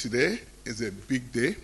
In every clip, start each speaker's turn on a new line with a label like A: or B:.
A: Today is a big day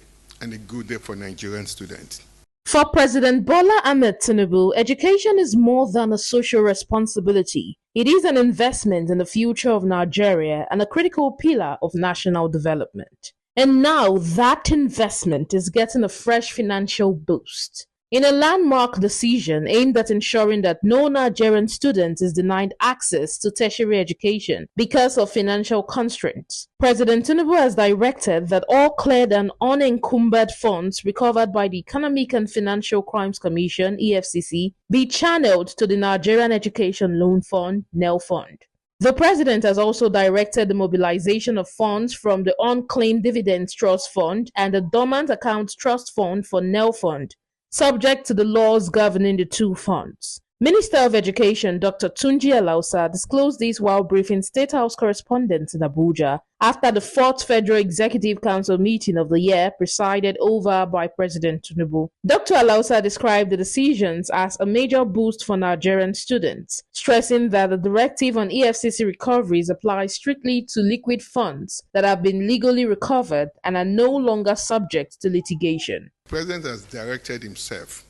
A: and a good day for Nigerian students.
B: For President Bola Ahmed Tinubu, education is more than a social responsibility. It is an investment in the future of Nigeria and a critical pillar of national development. And now that investment is getting a fresh financial boost. In a landmark decision aimed at ensuring that no Nigerian student is denied access to tertiary education because of financial constraints, President Tinubu has directed that all cleared and unencumbered funds recovered by the Economic and Financial Crimes Commission (EFCC) be channeled to the Nigerian Education Loan Fund (NELFUND). The president has also directed the mobilization of funds from the Unclaimed Dividends Trust Fund and the Dormant Account Trust Fund for NELFUND, subject to the laws governing the two funds. Minister of Education Dr. Tunji Alausa disclosed this while briefing State House correspondents in Abuja after the 4th Federal Executive Council meeting of the year presided over by President Tinubu. Dr. Alausa described the decisions as a major boost for Nigerian students, stressing that the directive on EFCC recoveries applies strictly to liquid funds that have been legally recovered and are no longer subject to litigation.
A: The President has directed himself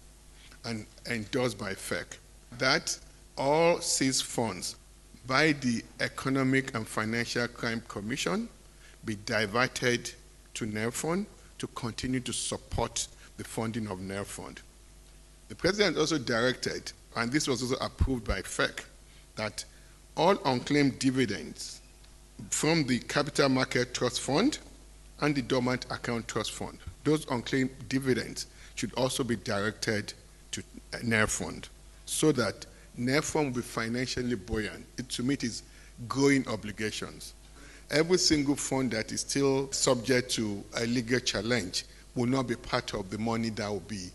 A: and endorsed by FEC that all seized funds by the Economic and Financial Crime Commission be diverted to NELFUND to continue to support the funding of NELFUND. The President also directed, and this was also approved by FEC, that all unclaimed dividends from the Capital Market Trust Fund and the Dormant Account Trust Fund, those unclaimed dividends should also be directed to NELFUND, so that NELFUND will be financially buoyant to meet its growing obligations. Every single fund that is still subject to a legal challenge will not be part of the money that will be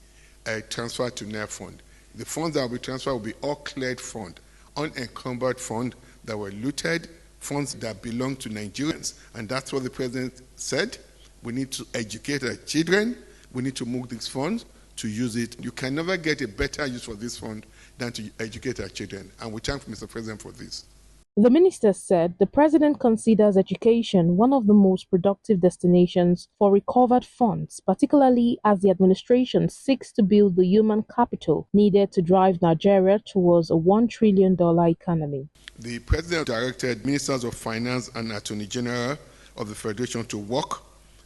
A: transferred to NELFUND. The funds that will be transferred will be all cleared fund, unencumbered fund that were looted, funds that belong to Nigerians. And that's what the President said. We need to educate our children. We need to move these funds to use it. You can never get a better use for this fund than to educate our children. And we thank Mr. President for this.
B: The minister said the president considers education one of the most productive destinations for recovered funds, particularly as the administration seeks to build the human capital needed to drive Nigeria towards a $1 trillion economy.
A: The president directed ministers of finance and attorney general of the federation to work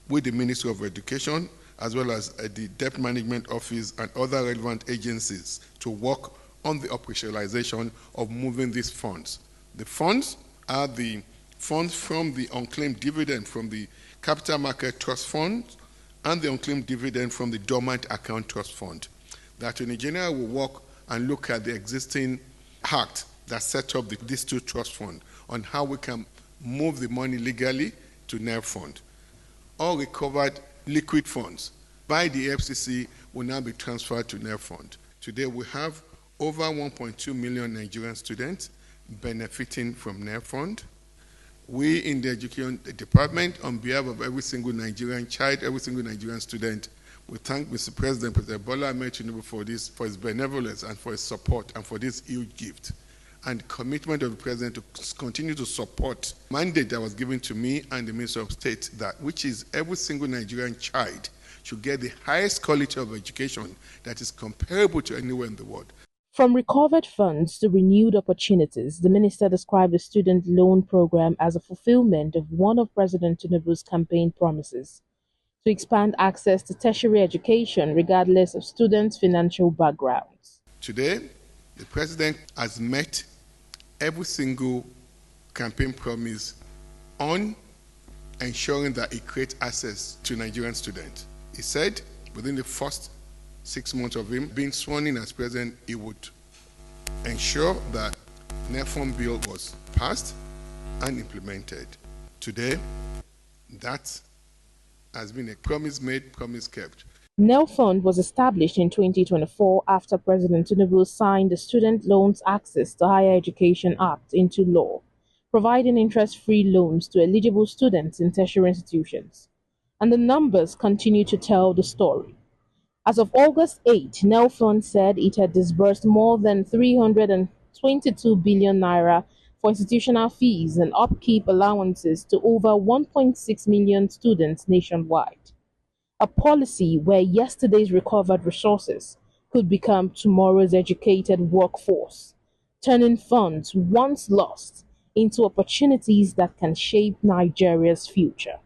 A: with the Ministry of Education as well as the Debt Management Office and other relevant agencies to work on the operationalization of moving these funds. The funds are the funds from the unclaimed dividend from the Capital Market Trust Fund and the unclaimed dividend from the Dormant Account Trust Fund. The Attorney General will work and look at the existing act that set up these two trust funds on how we can move the money legally to NELFUND. All recovered liquid funds by the EFCC will now be transferred to NELFUND. Today we have over 1.2 million Nigerian students benefiting from NELFUND. We in the Education Department, on behalf of every single Nigerian child, every single Nigerian student, we thank Mr. President, President Bola Ahmed Tinubu for his benevolence and for his support and for this huge gift. And commitment of the President to continue to support mandate that was given to me and the Minister of State, that which is every single Nigerian child should get the highest quality of education that is comparable to anywhere in the world.
B: From recovered funds to renewed opportunities, the minister described the student loan program as a fulfillment of one of President Tinubu's campaign promises to expand access to tertiary education regardless of students' financial backgrounds.
A: Today, the President has met every single campaign promise on ensuring that it creates access to Nigerian students. He said within the first 6 months of him being sworn in as president, he would ensure that NELFUND bill was passed and implemented. Today, that has been a promise made, promise kept.
B: NELFUND was established in 2024 after President Tinubu signed the Student Loans Access to Higher Education Act into law, providing interest-free loans to eligible students in tertiary institutions. And the numbers continue to tell the story. As of August 8, NELFUND said it had disbursed more than 322 billion naira for institutional fees and upkeep allowances to over 1.6 million students nationwide. A policy where yesterday's recovered resources could become tomorrow's educated workforce, turning funds once lost into opportunities that can shape Nigeria's future.